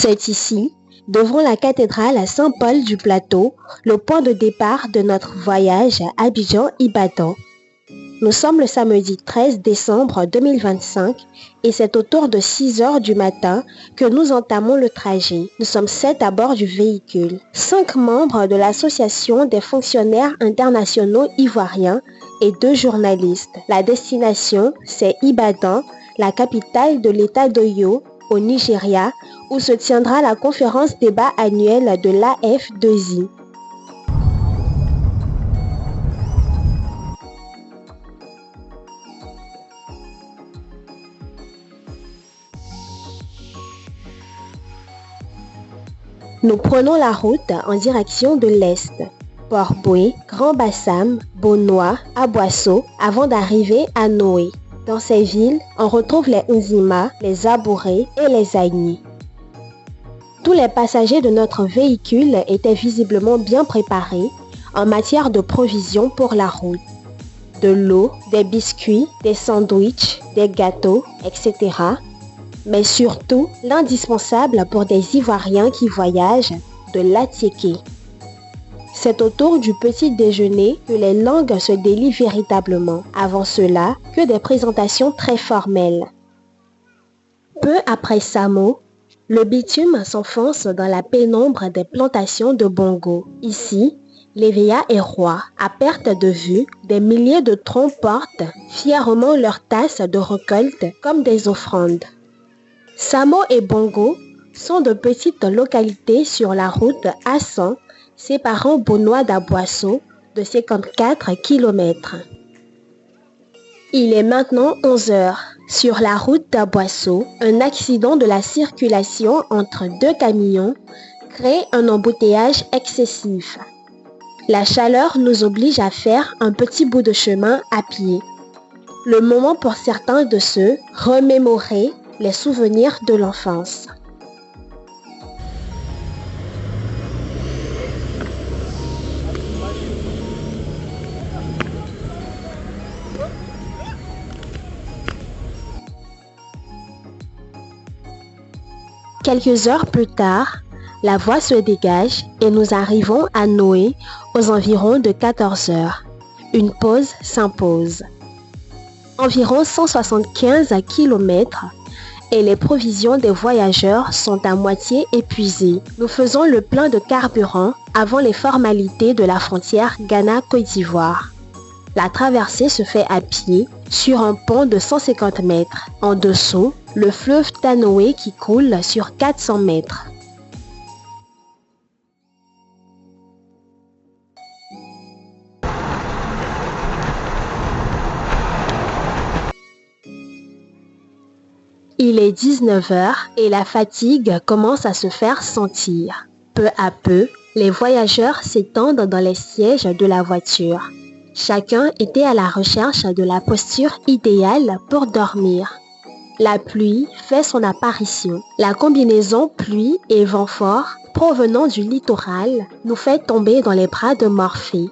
C'est ici, devant la cathédrale Saint-Paul du Plateau, le point de départ de notre voyage à Abidjan-Ibadan. Nous sommes le samedi 13 décembre 2025 et c'est autour de 6 heures du matin que nous entamons le trajet. Nous sommes 7 à bord du véhicule. 5 membres de l'association des fonctionnaires internationaux ivoiriens et 2 journalistes. La destination, c'est Ibadan, la capitale de l'État d'Oyo, au Nigeria, où se tiendra la conférence débat annuelle de l'AF2I. Nous prenons la route en direction de l'Est. Port-Boué, Grand-Bassam, Bonois, Aboissau, avant d'arriver à Noé. Dans ces villes, on retrouve les Nzima, les Abouré et les Agni. Tous les passagers de notre véhicule étaient visiblement bien préparés en matière de provisions pour la route. De l'eau, des biscuits, des sandwichs, des gâteaux, etc. Mais surtout, l'indispensable pour des Ivoiriens qui voyagent, de l'atiéké. C'est autour du petit déjeuner que les langues se délient véritablement. Avant cela, que des présentations très formelles. Peu après Samo, le bitume s'enfonce dans la pénombre des plantations de Bongo. Ici, l'Éveilla est roi. À perte de vue, des milliers de troncs portent fièrement leurs tasses de récolte comme des offrandes. Samo et Bongo sont de petites localités sur la route A100 séparant Bonois d'Aboissau de 54 km. Il est maintenant 11 heures. Sur la route d'Aboissau, un accident de la circulation entre 2 camions crée un embouteillage excessif. La chaleur nous oblige à faire un petit bout de chemin à pied. Le moment pour certains de se remémorer les souvenirs de l'enfance. Quelques heures plus tard, la voie se dégage et nous arrivons à Noé aux environs de 14 heures. Une pause s'impose. Environ 175 km et les provisions des voyageurs sont à moitié épuisées. Nous faisons le plein de carburant avant les formalités de la frontière Ghana-Côte d'Ivoire. La traversée se fait à pied sur un pont de 150 mètres. En dessous, le fleuve Tanoé qui coule sur 400 mètres. Il est 19 heures et la fatigue commence à se faire sentir. Peu à peu, les voyageurs s'étendent dans les sièges de la voiture. Chacun était à la recherche de la posture idéale pour dormir. La pluie fait son apparition. La combinaison pluie et vent fort provenant du littoral nous fait tomber dans les bras de Morphée.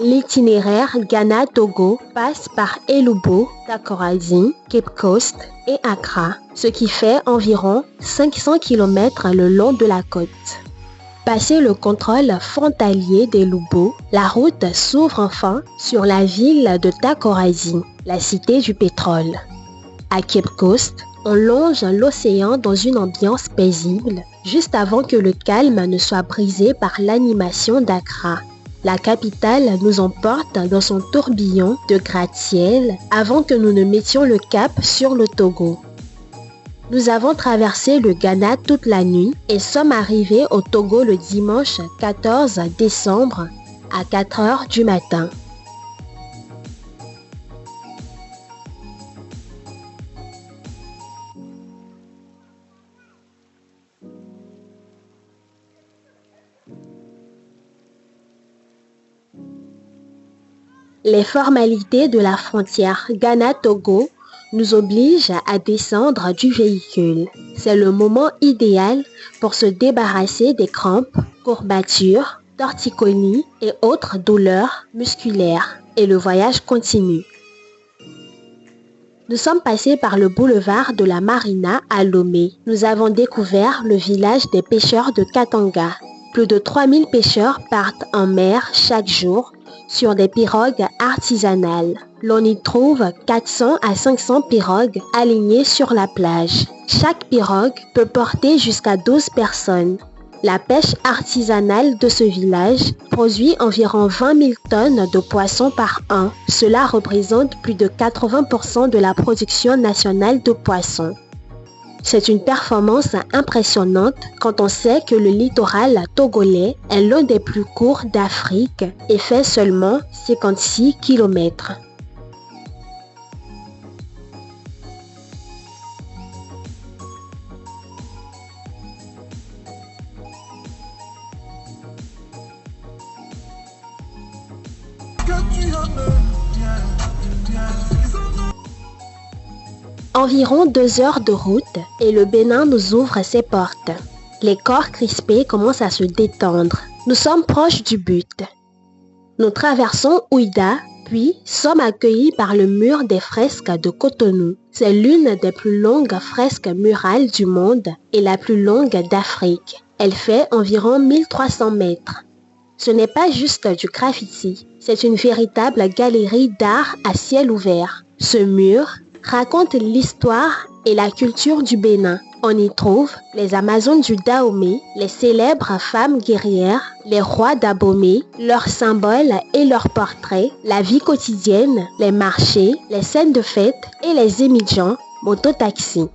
L'itinéraire Ghana-Togo passe par Elubo, Takoradi, Cape Coast et Accra, ce qui fait environ 500 km le long de la côte. Passé le contrôle frontalier d'Elubo, la route s'ouvre enfin sur la ville de Takoradi, la cité du pétrole. À Cape Coast, on longe l'océan dans une ambiance paisible, juste avant que le calme ne soit brisé par l'animation d'Accra. La capitale nous emporte dans son tourbillon de gratte-ciel avant que nous ne mettions le cap sur le Togo. Nous avons traversé le Ghana toute la nuit et sommes arrivés au Togo le dimanche 14 décembre à 4 heures du matin. Les formalités de la frontière Ghana-Togo nous obligent à descendre du véhicule. C'est le moment idéal pour se débarrasser des crampes, courbatures, torticolis et autres douleurs musculaires. Et le voyage continue. Nous sommes passés par le boulevard de la Marina à Lomé. Nous avons découvert le village des pêcheurs de Katanga. Plus de 3000 pêcheurs partent en mer chaque jour sur des pirogues artisanales. L'on y trouve 400 à 500 pirogues alignées sur la plage. Chaque pirogue peut porter jusqu'à 12 personnes. La pêche artisanale de ce village produit environ 20 000 tonnes de poissons par an. Cela représente plus de 80% de la production nationale de poissons. C'est une performance impressionnante quand on sait que le littoral togolais est l'un des plus courts d'Afrique et fait seulement 56 km. Environ 2 heures de route et le Bénin nous ouvre ses portes. Les corps crispés commencent à se détendre. Nous sommes proches du but. Nous traversons Ouidah, puis sommes accueillis par le mur des fresques de Cotonou. C'est l'une des plus longues fresques murales du monde et la plus longue d'Afrique. Elle fait environ 1300 mètres. Ce n'est pas juste du graffiti, c'est une véritable galerie d'art à ciel ouvert. Ce mur raconte l'histoire et la culture du Bénin. On y trouve les Amazones du Dahomey, les célèbres femmes guerrières, les rois d'Abomey, leurs symboles et leurs portraits, la vie quotidienne, les marchés, les scènes de fête et les émigrants, mototaxis.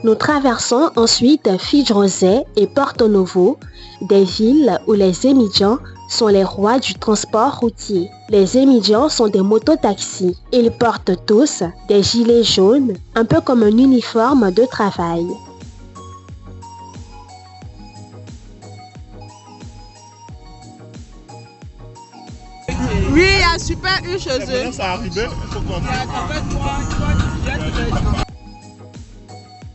Nous traversons ensuite Fidjrosé et Porto Novo, des villes où les émigrants sont les rois du transport routier. Les émigrants sont des mototaxis. Ils portent tous des gilets jaunes, un peu comme un uniforme de travail. Oui, il y a Super U chez eux.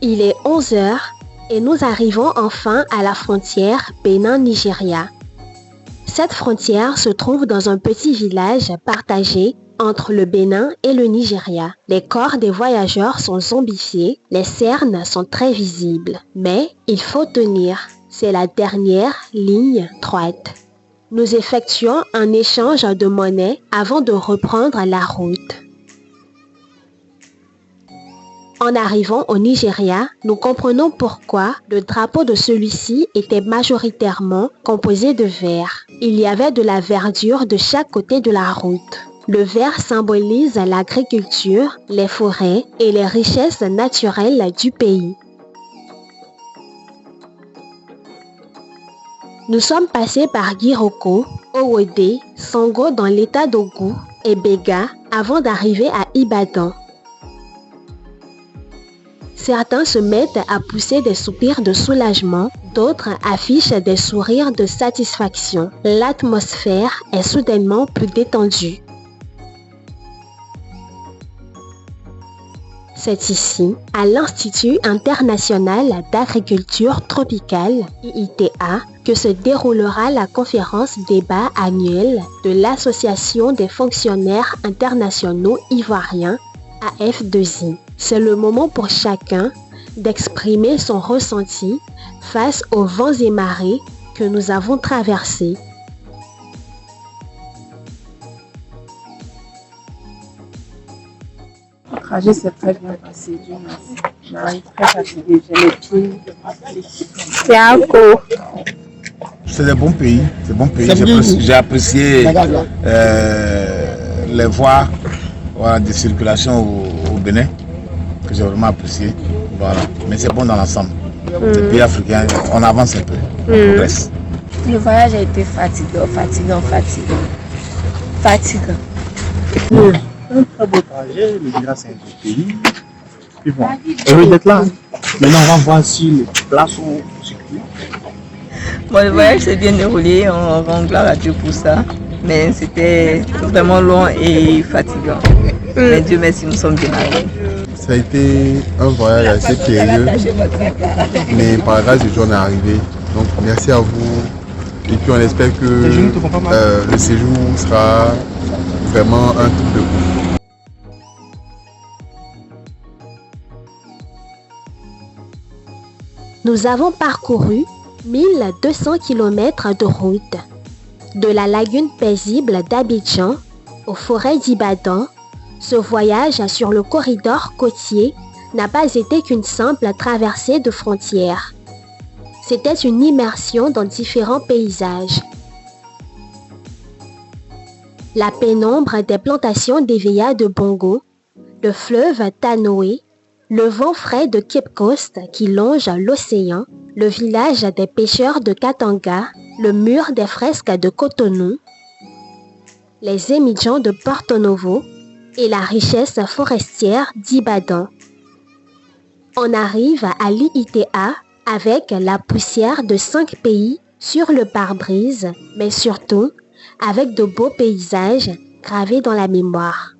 Il est 11 heures et nous arrivons enfin à la frontière Bénin-Nigeria. Cette frontière se trouve dans un petit village partagé entre le Bénin et le Nigeria. Les corps des voyageurs sont zombifiés, les cernes sont très visibles. Mais il faut tenir, c'est la dernière ligne droite. Nous effectuons un échange de monnaie avant de reprendre la route. En arrivant au Nigeria, nous comprenons pourquoi le drapeau de celui-ci était majoritairement composé de vert. Il y avait de la verdure de chaque côté de la route. Le vert symbolise l'agriculture, les forêts et les richesses naturelles du pays. Nous sommes passés par Giroko, Owode, Sango dans l'état d'Ogun et Bega avant d'arriver à Ibadan. Certains se mettent à pousser des soupirs de soulagement, d'autres affichent des sourires de satisfaction. L'atmosphère est soudainement plus détendue. C'est ici, à l'Institut international d'agriculture tropicale, IITA, que se déroulera la conférence débat annuelle de l'Association des fonctionnaires internationaux ivoiriens, AF2I. C'est le moment pour chacun d'exprimer son ressenti face aux vents et marées que nous avons traversés. Le trajet s'est très bien passé, Dieu merci. J'arrive très fatiguée, j'ai les pieds. C'est un coup. C'est un bon pays, c'est bon pays. J'ai apprécié les voies de circulation au Bénin, que j'ai vraiment apprécié. Voilà. Mais c'est bon dans l'ensemble. Les pays africains, on avance un peu, on progresse. Le voyage a été fatigant. Un très beau trajet, le Bénin c'est un beau pays. Puis bon, heureux d'être là. Maintenant on va voir si les plats sont circulés. Bon, le voyage s'est bien déroulé, on rend gloire à Dieu pour ça. Mais c'était vraiment long et fatigant. Mais Dieu merci, nous sommes bien arrivés. Ça a été un voyage assez périlleux, mais par la grâce de Dieu, on est arrivé. Donc merci à vous. Et puis on espère que le séjour sera vraiment un truc de ouf. Nous avons parcouru 1200 km de route, de la lagune paisible d'Abidjan aux forêts d'Ibadan. Ce voyage sur le corridor côtier n'a pas été qu'une simple traversée de frontières. C'était une immersion dans différents paysages. La pénombre des plantations d'Eveya de Bongo, le fleuve Tanoé, le vent frais de Cape Coast qui longe l'océan, le village des pêcheurs de Katanga, le mur des fresques de Cotonou, les émigrants de Porto Novo et la richesse forestière d'Ibadan. On arrive à l'IITA avec la poussière de 5 pays sur le pare-brise, mais surtout avec de beaux paysages gravés dans la mémoire.